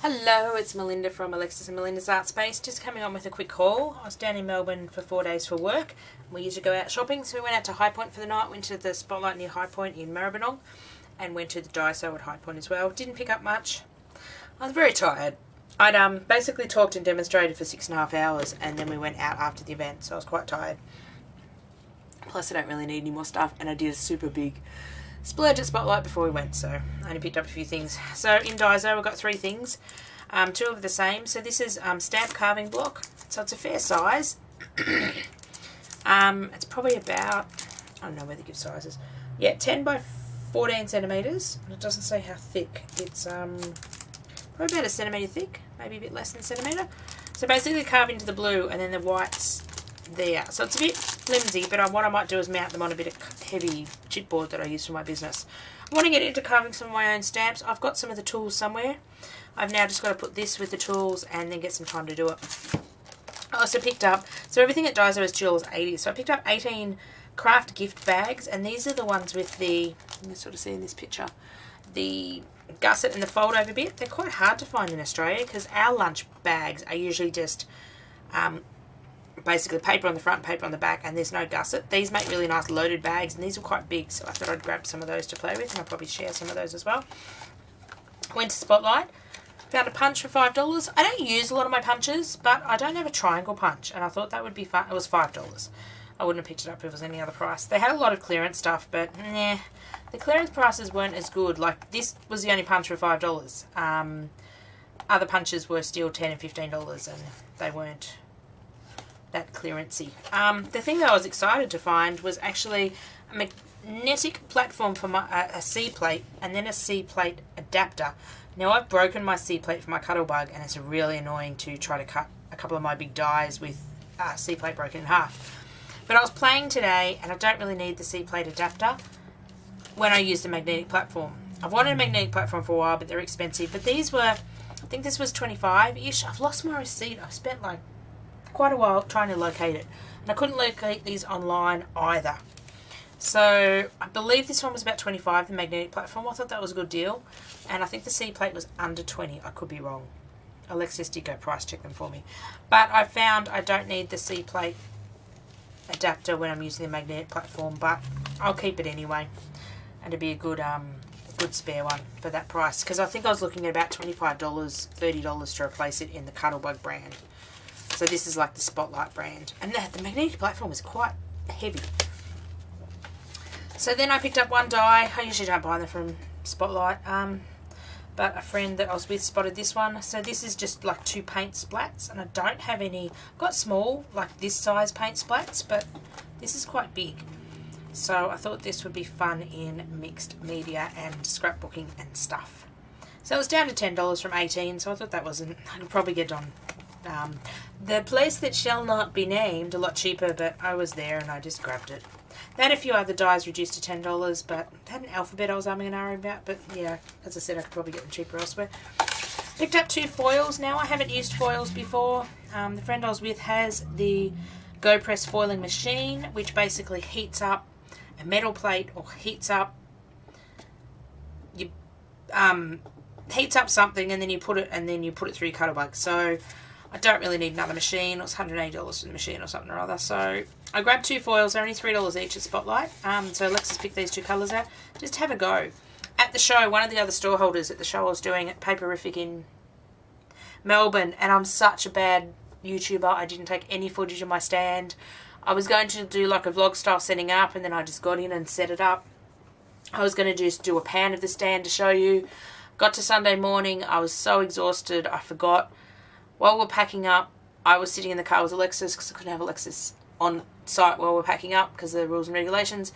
Hello, it's Melinda from Alexis and Melinda's Art Space. Just coming on with a quick haul. I was down in Melbourne for 4 days for work. We usually go out shopping, so we went out to High Point for the night, went to the Spotlight near High Point in Maribyrnong, and went to the Daiso at High Point as well. Didn't pick up much. I was very tired. I'd basically talked and demonstrated for 6.5 hours, and then we went out after the event, so I was quite tired. Plus, I don't really need any more stuff, and I did a super big splurge at Spotlight before we went, so I only picked up a few things. So in Daiso, we got 3 things. 2 of the same. So this is stamp carving block. So it's a fair size. It's probably about, I don't know where they give sizes. Yeah, 10 by 14 centimetres. And it doesn't say how thick. It's probably about a centimetre thick, maybe a bit less than a centimetre. So basically carve into the blue and then the white's there. So it's a bit flimsy, but what I might do is mount them on a bit of heavy chipboard that I use for my business. I want to get into carving some of my own stamps. I've got some of the tools somewhere. I've now just got to put this with the tools and then get some time to do it. I also picked up, so everything at Daiso is $2.80. So I picked up 18 craft gift bags, and these are the ones with the, you can sort of see in this picture, the gusset and the fold over bit. They're quite hard to find in Australia because our lunch bags are usually just basically paper on the front, paper on the back, and there's no gusset. These make really nice loaded bags, and these are quite big, so I thought I'd grab some of those to play with, and I'll probably share some of those as well. Went to Spotlight, found a punch for $5. I don't use a lot of my punches, but I don't have a triangle punch, and I thought that would be fun. It was $5. I wouldn't have picked it up if it was any other price. They had a lot of clearance stuff, but nah, the clearance prices weren't as good. Like, this was the only punch for $5. Other punches were still $10 and $15, and they weren't that clearancey. The thing that I was excited to find was actually a magnetic platform for a C plate, and then a C plate adapter. Now I've broken my C plate for my Cuttlebug, and it's really annoying to try to cut a couple of my big dies with a C plate broken in half. But I was playing today, and I don't really need the C plate adapter when I use the magnetic platform. I've wanted a magnetic platform for a while, but they're expensive. But these were, I think this was 25-ish. I've lost my receipt. I've spent like quite a while trying to locate it, and I couldn't locate these online either. So I believe this one was about 25, the magnetic platform. I thought that was a good deal, and I think the C plate was under 20. I could be wrong. Alexis did go price check them for me, but I found I don't need the C plate adapter when I'm using the magnetic platform, but I'll keep it anyway, and it'd be a good good spare one for that price, because I think I was looking at about $25, $30 to replace it in the Cuttlebug brand. So this is like the Spotlight brand. And the magnetic platform is quite heavy. So then I picked up one die. I usually don't buy them from Spotlight. But a friend that I was with spotted this one. So this is just like 2 paint splats. And I don't have any. I've got small, like this size paint splats. But this is quite big. So I thought this would be fun in mixed media and scrapbooking and stuff. So it was down to $10 from $18. So I thought that wasn't. I could probably get on the place that shall not be named, a lot cheaper, but I was there and I just grabbed it. They had a few other dies reduced to $10, but they had an alphabet I was umming and ahhing about, but yeah, as I said, I could probably get them cheaper elsewhere. Picked up 2 foils now. I haven't used foils before. The friend I was with has the GoPress foiling machine, which basically heats up a metal plate, or heats up something, and then you put it through your Cuttlebug. So I don't really need another machine. It was $180 for the machine or something or other. So I grabbed 2 foils. They're only $3 each at Spotlight. So Alexis picked these 2 colours out. Just to have a go. At the show, one of the other store holders at the show I was doing at Paperific in Melbourne, and I'm such a bad YouTuber, I didn't take any footage of my stand. I was going to do like a vlog style setting up, and then I just got in and set it up. I was going to just do a pan of the stand to show you. Got to Sunday morning, I was so exhausted, I forgot. While we're packing up, I was sitting in the car with Alexis because I couldn't have Alexis on site while we're packing up because of the rules and regulations.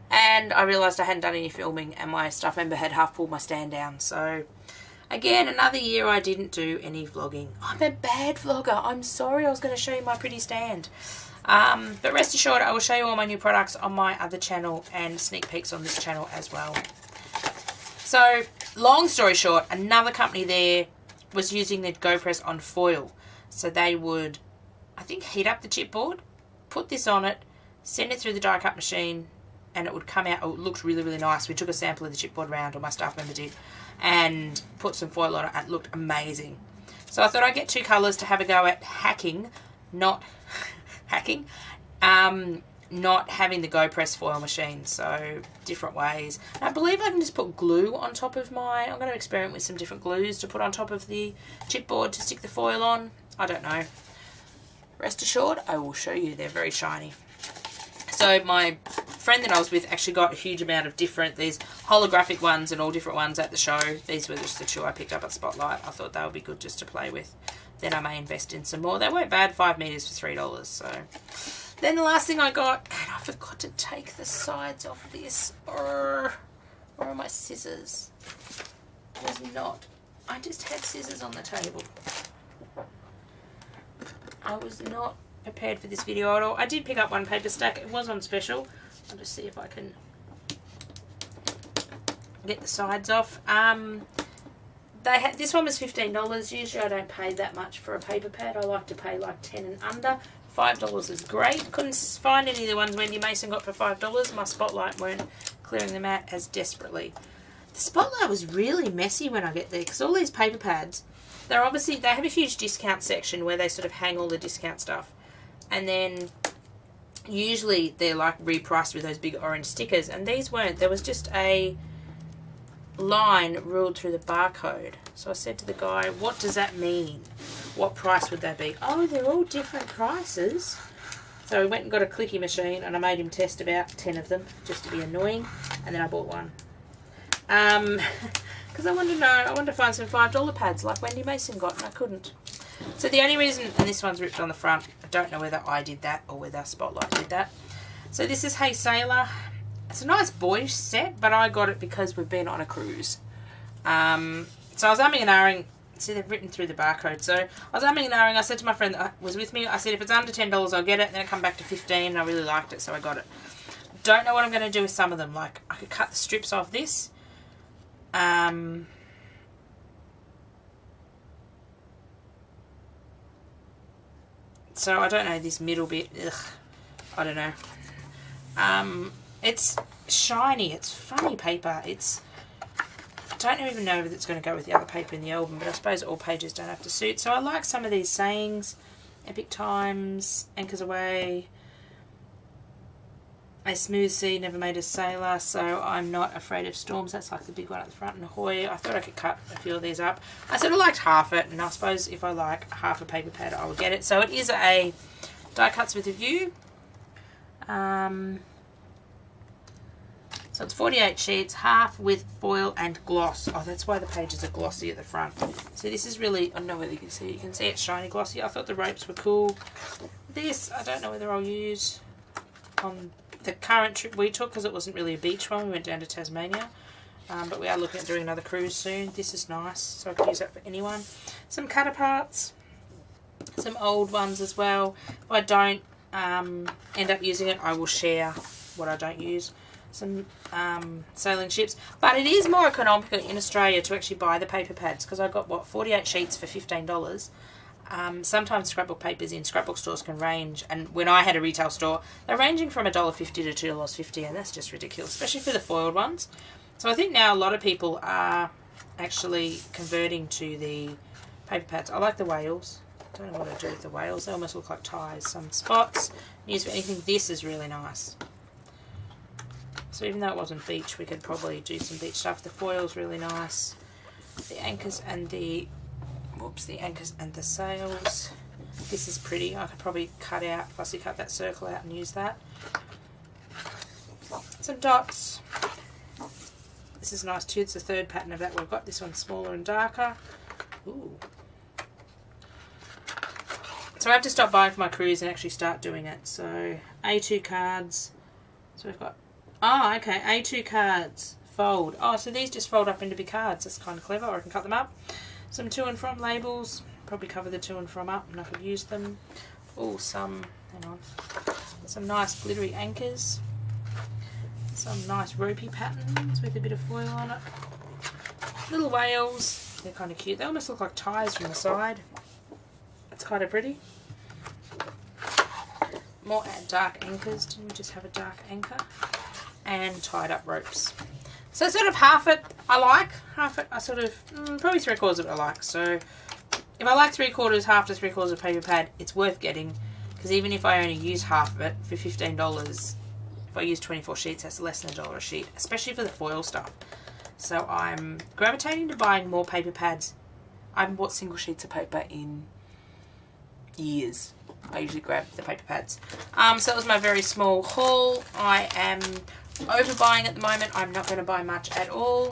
And I realised I hadn't done any filming, and my staff member had half pulled my stand down. So, again, another year I didn't do any vlogging. I'm a bad vlogger. I'm sorry. I was going to show you my pretty stand. But rest assured, I will show you all my new products on my other channel and sneak peeks on this channel as well. So, long story short, another company there was using the GoPress on foil. So they would, I think, heat up the chipboard, put this on it, send it through the die cut machine, and it would come out. Oh, it looked really, really nice. We took a sample of the chipboard round, or my staff member did, and put some foil on it, and it looked amazing. So I thought I'd get 2 colours to have a go at hacking, not hacking, not having the Go Press foil machine, so different ways. And I believe I can just put glue on top of I'm going to experiment with some different glues to put on top of the chipboard to stick the foil on. I don't know. Rest assured, I will show you. They're very shiny. So my friend that I was with actually got a huge amount of these holographic ones and all different ones at the show. These were just the 2 I picked up at Spotlight. I thought they would be good just to play with. Then I may invest in some more. They weren't bad, 5 meters for $3. So then the last thing I got, and I forgot to take the sides off this. Where are my scissors? I just had scissors on the table. I was not prepared for this video at all. I did pick up one paper stack. It was on special. I'll just see if I can get the sides off. This one was $15. Usually I don't pay that much for a paper pad. I like to pay like 10 and under. $5 is great. Couldn't find any of the ones Wendy Mason got for $5. My Spotlight weren't clearing them out as desperately. The Spotlight was really messy when I get there, because all these paper pads, they have a huge discount section where they sort of hang all the discount stuff, and then usually they're like repriced with those big orange stickers, and these weren't. There was just a line ruled through the barcode. So I said to the guy, what does that mean? What price would that be? Oh, they're all different prices. So we went and got a clicky machine, and I made him test about 10 of them just to be annoying, and then I bought one. Because I wanted to find some $5 pads like Wendy Mason got, and I couldn't. So the only reason, and this one's ripped on the front, I don't know whether I did that or whether Spotlight did that. So this is Hey Sailor. It's a nice boyish set, but I got it because we've been on a cruise. So I was umming and ahhing. See, they've written through the barcode. So I was umming and ahhing. I said to my friend that was with me, I said, if it's under $10, I'll get it. And then it come back to $15, and I really liked it, so I got it. Don't know what I'm going to do with some of them. Like, I could cut the strips off this. So I don't know, this middle bit, I don't know. It's shiny, it's funny paper. I don't even know if it's going to go with the other paper in the album, but I suppose all pages don't have to suit. So I like some of these sayings. Epic times, anchors away, a smooth sea never made a sailor, so I'm not afraid of storms. That's like the big one at the front, and ahoy. I thought I could cut a few of these up. I sort of liked half it, and I suppose if I like half a paper pad, I would get it. So it is a die cuts with a view. So it's 48 sheets, half with foil and gloss. Oh, that's why the pages are glossy at the front. So this is really, I don't know whether you can see. You can see it's shiny glossy. I thought the ropes were cool. This, I don't know whether I'll use on the current trip we took, because it wasn't really a beach one. We went down to Tasmania, but we are looking at doing another cruise soon. This is nice, so I could use that for anyone. Some cut aparts, some old ones as well. If I don't end up using it, I will share what I don't use. Some sailing ships, but it is more economical in Australia to actually buy the paper pads, because I got 48 sheets for $15. Sometimes scrapbook papers in scrapbook stores can range, and when I had a retail store, they're ranging from $1.50 to $2.50, and that's just ridiculous, especially for the foiled ones. So I think now a lot of people are actually converting to the paper pads. I like the whales. I don't know what I do with the whales. They almost look like ties. Some spots. Use for anything. This is really nice. So even though it wasn't beach, we could probably do some beach stuff. The foil's really nice. The anchors and the sails. This is pretty. I could probably cut that circle out and use that. Some dots. This is nice too. It's the third pattern of that we've got. This one's smaller and darker. Ooh. So I have to stop buying for my cruise and actually start doing it. So A2 cards. So we've got, oh, okay, A2 cards. Fold. Oh, so these just fold up into big cards. That's kind of clever, or I can cut them up. Some to and from labels. Probably cover the to and from up, and I could use them. Oh, some nice glittery anchors. Some nice ropey patterns with a bit of foil on it. Little whales. They're kind of cute. They almost look like ties from the side. It's kind of pretty. More dark anchors. Didn't we just have a dark anchor? And tied up ropes. So sort of half it I like, half it I sort of, probably 3/4 of it I like. So if I like 3/4, half to 3/4 of paper pad, it's worth getting. Because even if I only use half of it for $15, if I use 24 sheets, that's less than $1 a sheet, especially for the foil stuff. So I'm gravitating to buying more paper pads. I haven't bought single sheets of paper in years. I usually grab the paper pads. So that was my very small haul. I am overbuying at the moment. I'm not going to buy much at all.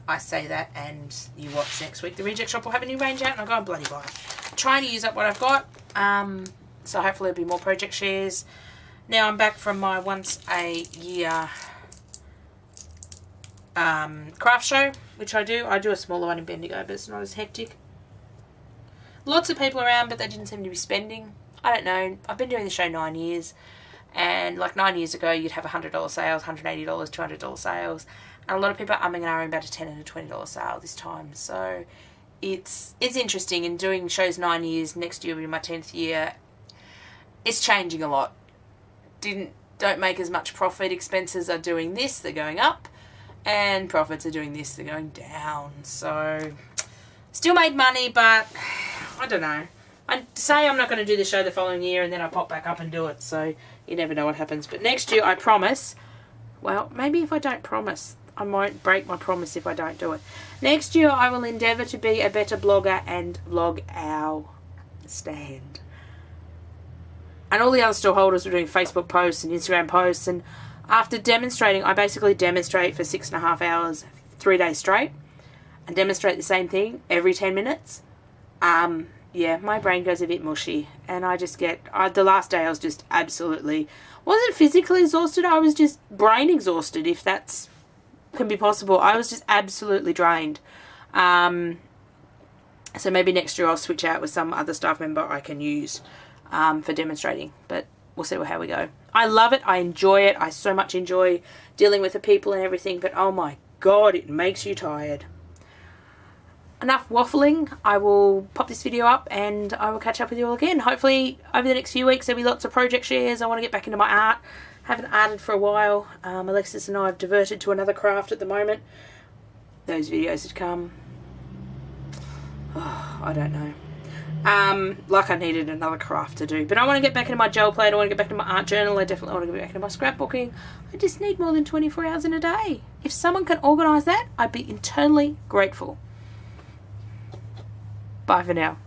I say that, and you watch next week. The Reject Shop will have a new range out, and I'll go and bloody buy it. I'm trying to use up what I've got. So hopefully there'll be more project shares. Now I'm back from my once a year craft show, which I do. I do a smaller one in Bendigo, but it's not as hectic. Lots of people around, but they didn't seem to be spending. I don't know. I've been doing the show 9 years, and like 9 years ago, you'd have $100 sales, $180, $200 sales, and a lot of people are umming and ahhing about a $10 and a $20 sale this time. So it's interesting. In doing shows 9 years, next year will be my 10th year. It's changing a lot. Don't make as much profit. Expenses are doing this, they're going up, and profits are doing this, they're going down. So still made money, but I don't know. I say I'm not going to do the show the following year, and then I pop back up and do it. So you never know what happens. But next year, I promise. Well, maybe if I don't promise, I might break my promise if I don't do it. Next year, I will endeavour to be a better blogger and vlog our stand. And all the other store holders were doing Facebook posts and Instagram posts. And after demonstrating, I basically demonstrate for 6.5 hours, 3 days straight, and demonstrate the same thing every 10 minutes. Yeah, my brain goes a bit mushy, and I just get, the last day I was just absolutely, wasn't physically exhausted, I was just brain exhausted, if that's can be possible. I was just absolutely drained. So maybe next year I'll switch out with some other staff member I can use for demonstrating, but we'll see how we go. I love it. I enjoy it. I so much enjoy dealing with the people and everything, but oh my God, it makes you tired. Enough waffling. I will pop this video up and I will catch up with you all again. Hopefully over the next few weeks there'll be lots of project shares. I want to get back into my art. Haven't arted for a while. Alexis and I have diverted to another craft at the moment. Those videos had come. Oh, I don't know. Like I needed another craft to do. But I want to get back into my gel plate. I want to get back into my art journal. I definitely want to get back into my scrapbooking. I just need more than 24 hours in a day. If someone can organise that, I'd be eternally grateful. Bye for now.